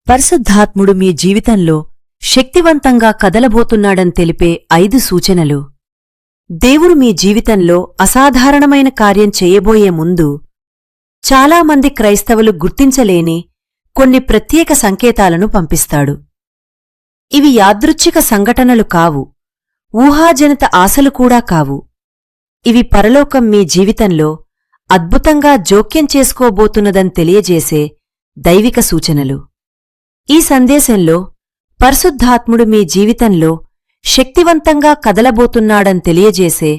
పరిశుద్ధాత్ముడు మీ జీవితంలో శక్తివంతంగా కదలబోతున్నాడని తెలిపే 5 సూచనలు. దేవుడు మీ జీవితంలో అసాధారణమైన కార్యం చేయబోయే ముందు చాలామంది క్రైస్తవులు గుర్తించలేని కొన్ని ప్రత్యేక సంకేతాలను పంపిస్తాడు. ఇవి యాదృచ్ఛిక సంఘటనలు కావు, ఊహాజనిత ఆశలు కూడా కావు. ఇవి పరలోకం మీ జీవితంలో అద్భుతంగా జోక్యం చేసుకోబోతున్నదని తెలియజేసే దైవిక సూచనలు. ఈ సందేశంలో పరిశుద్ధాత్ముడు మీ జీవితంలో శక్తివంతంగా కదలబోతున్నాడని తెలియజేసే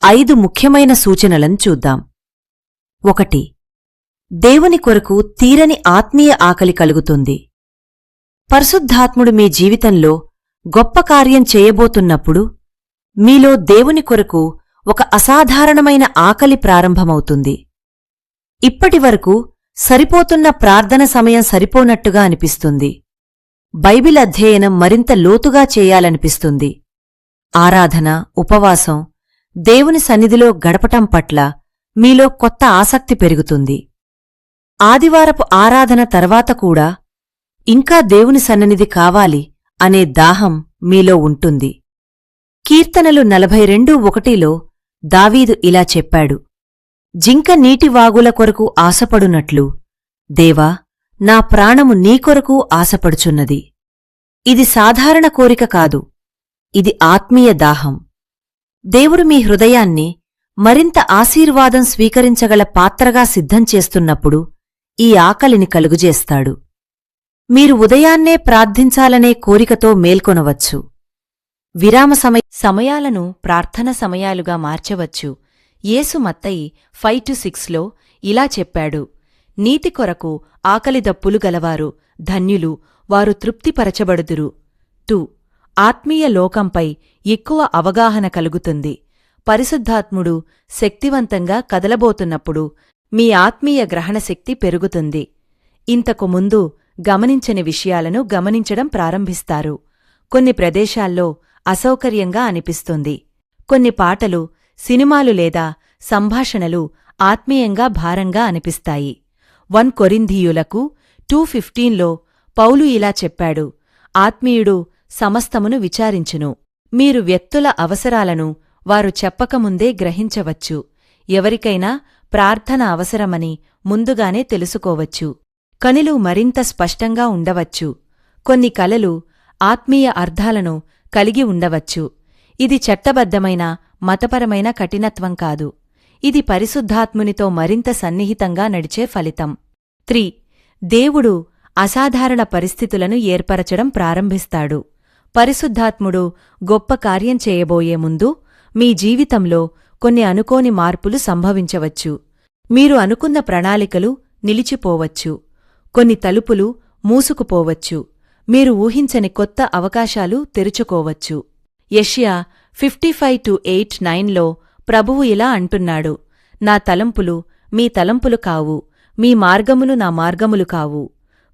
5 ముఖ్యమైన సూచనలను చూద్దాం. 1. దేవుని కొరకు తీరని ఆత్మీయ ఆకలి కలుగుతుంది. పరిశుద్ధాత్ముడు మీ జీవితంలో గొప్ప కార్యం చేయబోతున్నప్పుడు మీలో దేవుని కొరకు ఒక అసాధారణమైన ఆకలి ప్రారంభమవుతుంది. ఇప్పటివరకు సరిపోతున్న ప్రార్థన సమయం సరిపోనట్టుగా అనిపిస్తుంది. బైబిల్ అధ్యయనం మరింత లోతుగా చేయాలనిపిస్తుంది. ఆరాధన, ఉపవాసం, దేవుని సన్నిధిలో గడపటం పట్ల మీలో కొత్త ఆసక్తి పెరుగుతుంది. ఆదివారపు ఆరాధన తర్వాత కూడా ఇంకా దేవుని సన్నిధి కావాలి అనే దాహం మీలో ఉంటుంది. కీర్తనలు 42:1లో దావీదు ఇలా చెప్పాడు: జింక నీటివాగుల కొరకు ఆశపడునట్లు దేవా, నా ప్రాణము నీ కొరకు ఆశపడుచున్నది. ఇది సాధారణ కోరిక కాదు, ఇది ఆత్మీయ దాహం. దేవుడు మీ హృదయాన్ని మరింత ఆశీర్వాదం స్వీకరించగల పాత్రగా సిద్ధం చేస్తున్నప్పుడు ఈ ఆకలిని కలుగుజేస్తాడు. మీరు ఉదయాన్నే ప్రార్థించాలనే కోరికతో మేల్కొనవచ్చు. విరామ సమయాలను ప్రార్థన సమయాలుగా మార్చవచ్చు. యేసు మత్తయి 5-6లో ఇలా చెప్పాడు: నీతి కొరకు ఆకలిదప్పులు గలవారు ధన్యులు, వారు తృప్తిపరచబడుదురు. 2. ఆత్మీయ లోకంపై ఎక్కువ అవగాహన కలుగుతుంది. పరిశుద్ధాత్ముడు శక్తివంతంగా కదలబోతున్నప్పుడు మీ ఆత్మీయ గ్రహణశక్తి పెరుగుతుంది. ఇంతకు ముందు గమనించని విషయాలను గమనించడం ప్రారంభిస్తారు. కొన్ని ప్రదేశాల్లో అసౌకర్యంగా అనిపిస్తుంది. కొన్ని పాటలు, సినిమాలు లేదా సంభాషణలు ఆత్మీయంగా భారంగా అనిపిస్తాయి. 1 కొరింథీయులకు 2:15లో పౌలు ఇలా చెప్పాడు: ఆత్మీయుడు సమస్తమును విచారించును. మీరు వ్యక్తుల అవసరాలను వారు చెప్పకముందే గ్రహించవచ్చు. ఎవరికైనా ప్రార్థన అవసరమని ముందుగానే తెలుసుకోవచ్చు. కనులు మరింత స్పష్టంగా ఉండవచ్చు. కొన్ని కలలు ఆత్మీయ అర్థాలను కలిగి ఉండవచ్చు. ఇది చట్టబద్ధమైన మతపరమైన కఠినత్వం కాదు. ఇది పరిశుద్ధాత్మునితో మరింత సన్నిహితంగా నడిచే ఫలితం. 3. దేవుడు అసాధారణ పరిస్థితులను ఏర్పరచడం ప్రారంభిస్తాడు. పరిశుద్ధాత్ముడు గొప్ప కార్యం చేయబోయే ముందు మీ జీవితంలో కొన్ని అనుకోని మార్పులు సంభవించవచ్చు. మీరు అనుకున్న ప్రణాళికలు నిలిచిపోవచ్చు. కొన్ని తలుపులు మూసుకుపోవచ్చు. మీరు ఊహించని కొత్త అవకాశాలు తెరుచుకోవచ్చు. యెషయా 55:8-9లో ప్రభువు ఇలా అంటున్నాడు: నా తలంపులు మీ తలంపులు కావు, మీ మార్గములు నా మార్గములు కావు.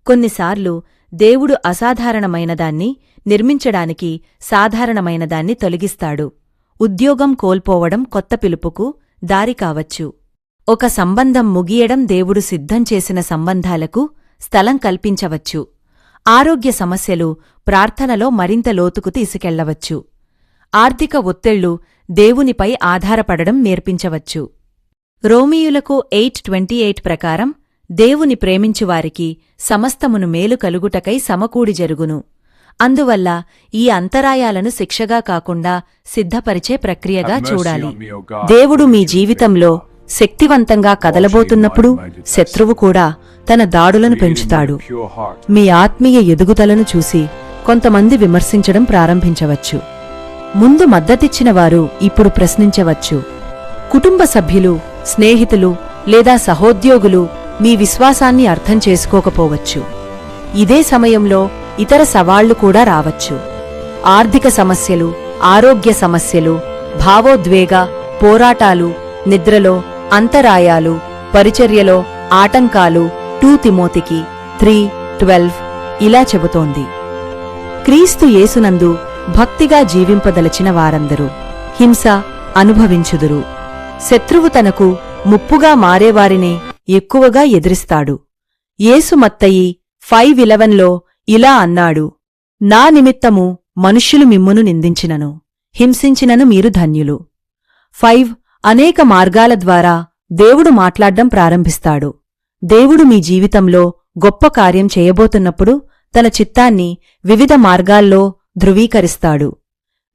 కొన్నిసార్లు దేవుడు అసాధారణమైనదాన్ని నిర్మించడానికి సాధారణమైనదాన్ని తొలగిస్తాడు. ఉద్యోగం కోల్పోవడం కొత్త పిలుపుకు దారి కావచ్చు. ఒక సంబంధం ముగియడం దేవుడు సిద్ధం చేసిన సంబంధాలకు స్థలం కల్పించవచ్చు. ఆరోగ్య సమస్యలు ప్రార్థనలో మరింత లోతుకు తీసుకెళ్లవచ్చు. ఆర్థిక ఒత్తిళ్లు దేవునిపై ఆధారపడడం నేర్పించవచ్చు. రోమీయులకు 8:28 ప్రకారం దేవుని ప్రేమించువారికి సమస్తమును మేలు కలుగుటకై సమకూడి జరుగును. అందువల్ల ఈ అంతరాయాలను శిక్షగా కాకుండా సిద్ధపరిచే ప్రక్రియగా చూడాలి. దేవుడు మీ జీవితంలో శక్తివంతంగా కదలబోతున్నప్పుడు శత్రువు కూడా తన దాడులను పెంచుతాడు. మీ ఆత్మీయ ఎదుగుదలను చూసి కొంతమంది విమర్శించడం ప్రారంభించవచ్చు. ముందు మద్దతిచ్చిన వారు ఇప్పుడు ప్రశ్నించవచ్చు. కుటుంబ సభ్యులు, స్నేహితులు లేదా సహోద్యోగులు మీ విశ్వాసాన్ని అర్థం చేసుకోకపోవచ్చు. ఇదే సమయంలో ఇతర సవాళ్లు కూడా రావచ్చు. ఆర్థిక సమస్యలు, ఆరోగ్య సమస్యలు, భావోద్వేగ పోరాటాలు, నిద్రలో అంతరాయాలు, పరిచర్యలో ఆటంకాలు. 2 తిమోతికి 3:12 ఇలా చెబుతోంది: క్రీస్తు యేసునందు భక్తిగా జీవింపదలచిన వారందరూ హింస అనుభవించుదురు. శత్రువు తనకు ముప్పుగా మారేవారిని ఎక్కువగా ఎదిరిస్తాడు. యేసు మత్తయి 5:11లో ఇలా అన్నాడు, నా నిమిత్తము మనుష్యులు మిమ్మును నిందించినను, హింసించినను మీరు ధన్యులు. 5 అనేక మార్గాల ద్వారా దేవుడు మాట్లాడ్డం ప్రారంభిస్తాడు. దేవుడు మీ జీవితంలో గొప్ప కార్యం చేయబోతున్నప్పుడు తన చిత్తాన్ని వివిధ మార్గాల్లో ధృవీకరిస్తాడు.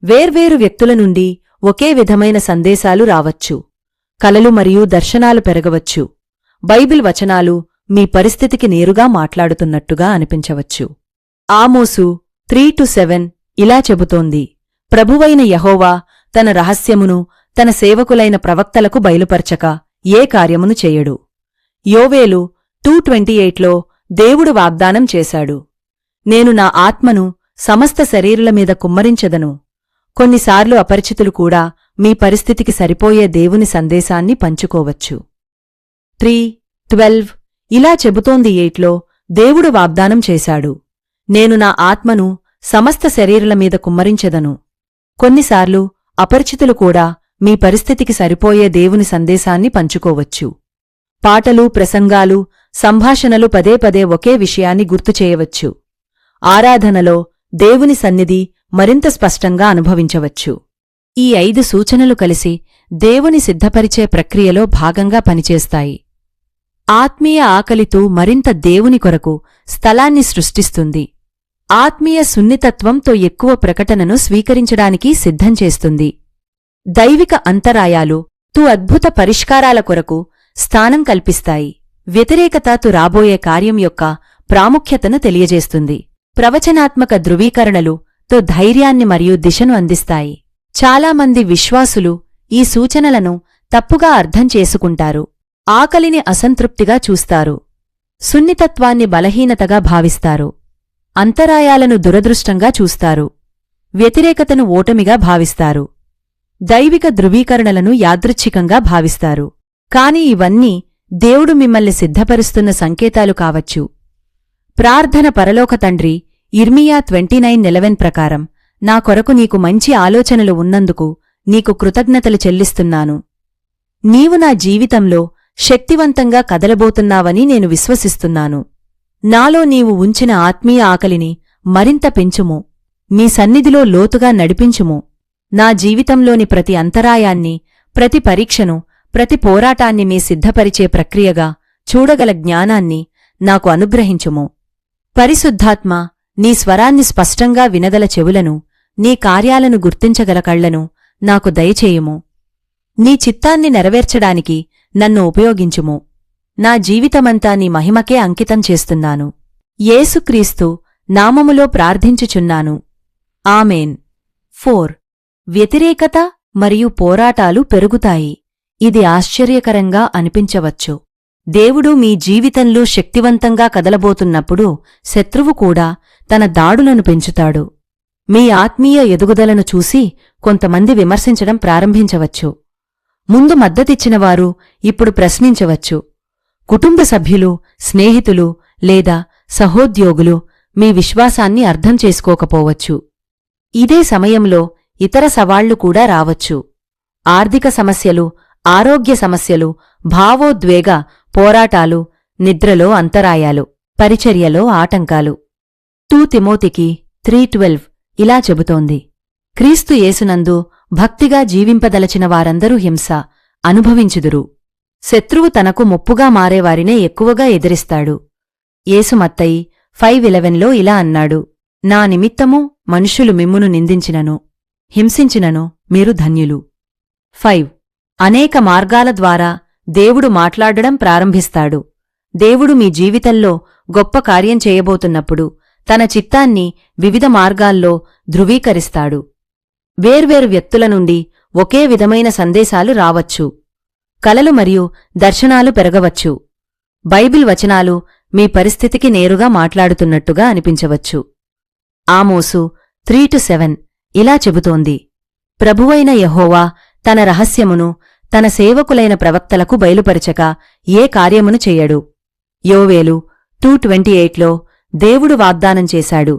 వేర్వేరు వ్యక్తుల నుండి ఒకే విధమైన సందేశాలు రావచ్చు. కలలు మరియు దర్శనాలు పెరగవచ్చు. బైబిల్ వచనాలు మీ పరిస్థితికి నేరుగా మాట్లాడుతున్నట్టుగా అనిపించవచ్చు. ఆమోసు 3-7 ఇలా చెబుతోంది, ప్రభువైన యెహోవా తన రహస్యమును తన సేవకులైన ప్రవక్తలకు బయలుపరచక ఏ కార్యమును చెయ్యడు. యోవేలు 2:28లో దేవుడు వాగ్దానం చేశాడు, నేను నా ఆత్మను సమస్త శరీరుల మీద కుమ్మరించెదను. కొన్నిసార్లు అపరిచితులు కూడా మీ పరిస్థితికి సరిపోయే దేవుని సందేశాన్ని పంచుకోవచ్చు. 3:12 ఇలా చెబుతోంది 8లో దేవుడు వాగ్దానం చేశాడు, నేను నా ఆత్మను సమస్త శరీరుల మీద కుమ్మరించెదను. కొన్నిసార్లు అపరిచితులు కూడా మీ పరిస్థితికి సరిపోయే దేవుని సందేశాన్ని పంచుకోవచ్చు. పాటలు, ప్రసంగాలు, సంభాషణలు పదే పదే ఒకే విషయాన్ని గుర్తుచేయవచ్చు. ఆరాధనలో దేవుని సన్నిధి మరింత స్పష్టంగా అనుభవించవచ్చు. ఈ 5 సూచనలు కలిసి దేవుని సిద్ధపరిచే ప్రక్రియలో భాగంగా పనిచేస్తాయి. ఆత్మీయ ఆకలితో మరింత దేవుని కొరకు స్థలాన్ని సృష్టిస్తుంది. ఆత్మీయ సున్నితత్వంతో ఎక్కువ ప్రకటనను స్వీకరించడానికి సిద్ధం చేస్తుంది. దైవిక అంతరాయాలు అద్భుత పరిష్కారాల కొరకు స్థానం కల్పిస్తాయి. వ్యతిరేకతతో రాబోయే కార్యం యొక్క ప్రాముఖ్యతను తెలియజేస్తుంది. ప్రవచనాత్మక ధృవీకరణలు ధైర్యాన్ని మరియు దిశను అందిస్తాయి. చాలామంది విశ్వాసులు ఈ సూచనలను తప్పుగా అర్థం చేసుకుంటారు. ఆకలిని అసంతృప్తిగా చూస్తారు. సున్నితత్వాన్ని బలహీనతగా భావిస్తారు. అంతరాయాలను దురదృష్టంగా చూస్తారు. వ్యతిరేకతను ఓటమిగా భావిస్తారు. దైవిక ధృవీకరణలను యాదృచ్ఛికంగా భావిస్తారు. కాని ఇవన్నీ దేవుడు మిమ్మల్ని సిద్ధపరుస్తున్న సంకేతాలు కావచ్చు. ప్రార్థన పరలోక తండ్రి, ఇర్మియా 29:11 ప్రకారం, నా కొరకు నీకు మంచి ఆలోచనలు ఉన్నందుకు నీకు కృతజ్ఞతలు చెల్లిస్తున్నాను. నీవు నా జీవితంలో శక్తివంతంగా కదలబోతున్నావని నేను విశ్వసిస్తున్నాను. నాలో నీవు ఉంచిన ఆత్మీయ ఆకలిని మరింత పెంచుము. నీ సన్నిధిలో లోతుగా నడిపించుము. నా జీవితంలోని ప్రతి అంతరాయాన్ని, ప్రతి పరీక్షను, ప్రతి పోరాటాన్ని మీ సిద్ధపరిచే ప్రక్రియగా చూడగల జ్ఞానాన్ని నాకు అనుగ్రహించుము. పరిశుద్ధాత్మ, నీ స్వరాన్ని స్పష్టంగా వినగల చెవులను, నీ కార్యాలను గుర్తించగల కళ్లను నాకు దయచేయుము. నీ చిత్తాన్ని నెరవేర్చడానికి నన్ను ఉపయోగించుము. నా జీవితమంతా నీ మహిమకే అంకితం చేస్తున్నాను. యేసుక్రీస్తు నామములో ప్రార్థించుచున్నాను. ఆమేన్. 4 వ్యతిరేకత మరియు పోరాటాలు పెరుగుతాయి. ఇది ఆశ్చర్యకరంగా అనిపించవచ్చు. దేవుడు మీ జీవితంలో శక్తివంతంగా కదలబోతున్నప్పుడు శత్రువు కూడా తన దాడులను పెంచుతాడు. మీ ఆత్మీయ ఎదుగుదలను చూసి కొంతమంది విమర్శించడం ప్రారంభించవచ్చు. ముందు మద్దతిచ్చినవారు ఇప్పుడు ప్రశ్నించవచ్చు. కుటుంబ సభ్యులు, స్నేహితులు లేదా సహోద్యోగులు మీ విశ్వాసాన్ని అర్థం చేసుకోకపోవచ్చు. ఇదే సమయంలో ఇతర సవాళ్లు కూడా రావచ్చు. ఆర్థిక సమస్యలు, ఆరోగ్య సమస్యలు, భావోద్వేగ పోరాటాలు, నిద్రలో అంతరాయాలు, పరిచర్యలో ఆటంకాలు. 2 తిమోతికి 3:12 ఇలా చెబుతోంది, క్రీస్తు యేసునందు భక్తిగా జీవింపదలచిన వారందరూ హింస అనుభవించుదురు. శత్రువు తనకు ముప్పుగా మారేవారినే ఎక్కువగా ఎదిరిస్తాడు. యేసు మత్తయి 5:11లో ఇలా అన్నాడు, నా నిమిత్తము మనుష్యులు మిమ్మును నిందించినను, హింసించినను మీరు ధన్యులు. 5 అనేక మార్గాల ద్వారా దేవుడు మాట్లాడడం ప్రారంభిస్తాడు. దేవుడు మీ జీవితంలో గొప్ప కార్యం చేయబోతున్నప్పుడు తన చిత్తాన్ని వివిధ మార్గాల్లో ధృవీకరిస్తాడు. వేర్వేరు వ్యక్తుల నుండి ఒకే విధమైన సందేశాలు రావచ్చు. కలలు మరియు దర్శనాలు పెరగవచ్చు. బైబిల్ వచనాలు మీ పరిస్థితికి నేరుగా మాట్లాడుతున్నట్టుగా అనిపించవచ్చు. ఆమోసు 3-7 ఇలా చెబుతోంది, ప్రభువైన యెహోవా తన రహస్యమును తన సేవకులైన ప్రవక్తలకు బయలుపరచక ఏ కార్యమును చెయ్యడు. యోవేలు 2:28లో దేవుడు వాగ్దానం చేశాడు,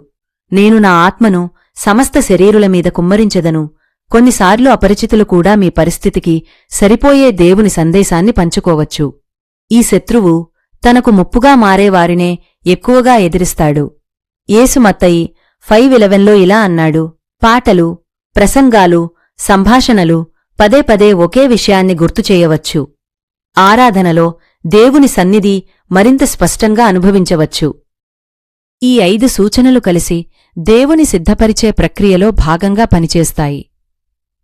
నేను నా ఆత్మను సమస్త శరీరుల మీద కుమ్మరించెదను. కొన్నిసార్లు అపరిచితులు కూడా మీ పరిస్థితికి సరిపోయే దేవుని సందేశాన్ని పంచుకోవచ్చు. ఈ శత్రువు తనకు ముప్పుగా మారేవారినే ఎక్కువగా ఎదిరిస్తాడు. యేసు మత్తయి 5:11లో ఇలా అన్నాడు, పాటలు, ప్రసంగాలు, సంభాషణలు పదే పదే ఒకే విషయాన్ని గుర్తుచేయవచ్చు. ఆరాధనలో దేవుని సన్నిధి మరింత స్పష్టంగా అనుభవించవచ్చు. ఈ 5 సూచనలు కలిసి దేవుని సిద్ధపరిచే ప్రక్రియలో భాగంగా పనిచేస్తాయి.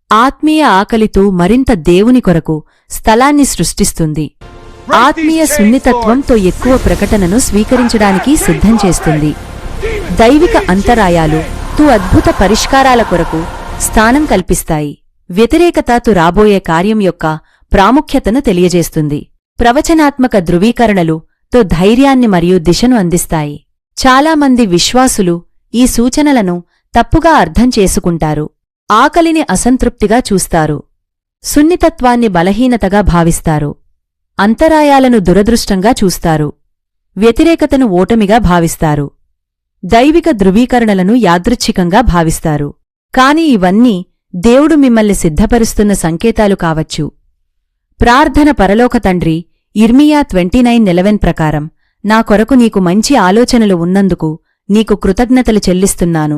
ఆత్మీయ ఆకలితో మరింత దేవుని కొరకు స్థలాన్ని సృష్టిస్తుంది. ఆత్మీయ సున్నితత్వంతో ఎక్కువ ప్రకటనను స్వీకరించడానికి సిద్ధం చేస్తుంది. దైవిక అంతరాయాలు అద్భుత పరిష్కారాల కొరకు స్థానం కల్పిస్తాయి. వ్యతిరేకతతో రాబోయే కార్యం యొక్క ప్రాముఖ్యతను తెలియజేస్తుంది. ప్రవచనాత్మక ధృవీకరణలు ధైర్యాన్ని మరియు దిశను అందిస్తాయి. చాలామంది విశ్వాసులు ఈ సూచనలను తప్పుగా అర్థం చేసుకుంటారు. ఆకలిని అసంతృప్తిగా చూస్తారు. సున్నితత్వాన్ని బలహీనతగా భావిస్తారు. అంతరాయాలను దురదృష్టంగా చూస్తారు. వ్యతిరేకతను ఓటమిగా భావిస్తారు. దైవిక ధృవీకరణలను యాదృచ్ఛికంగా భావిస్తారు. కాని ఇవన్నీ దేవుడు మిమ్మల్ని సిద్ధపరుస్తున్న సంకేతాలు కావచ్చు. ప్రార్థన. పరలోక తండ్రి, ఇర్మియా 29:11 ప్రకారం, నా కొరకు నీకు మంచి ఆలోచనలు ఉన్నందుకు నీకు కృతజ్ఞతలు చెల్లిస్తున్నాను.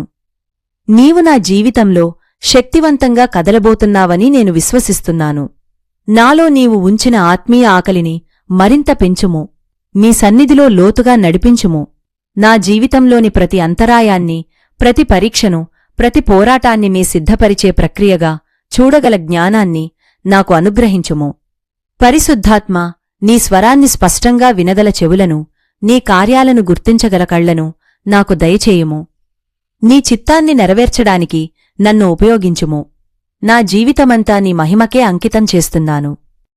నీవు నా జీవితంలో శక్తివంతంగా కదలబోతున్నావని నేను విశ్వసిస్తున్నాను. నాలో నీవు ఉంచిన ఆత్మీయ ఆకలిని మరింత పెంచుము. మీ సన్నిధిలో లోతుగా నడిపించుము. నా జీవితంలోని ప్రతి అంతరాయాన్ని, ప్రతి పరీక్షను, ప్రతి పోరాటాన్ని మీ సిద్ధపరిచే ప్రక్రియగా చూడగల జ్ఞానాన్ని నాకు అనుగ్రహించుము. పరిశుద్ధాత్మ, నీ స్వరాన్ని స్పష్టంగా వినగల చెవులను, నీ కార్యాలను గుర్తించగల కళ్లను నాకు దయచేయుము. నీ చిత్తాన్ని నెరవేర్చడానికి నన్ను ఉపయోగించుము. నా జీవితమంతా నీ మహిమకే అంకితం చేస్తున్నాను.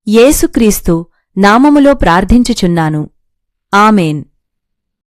యేసుక్రీస్తు నామములో ప్రార్థించుచున్నాను. ఆమేన్.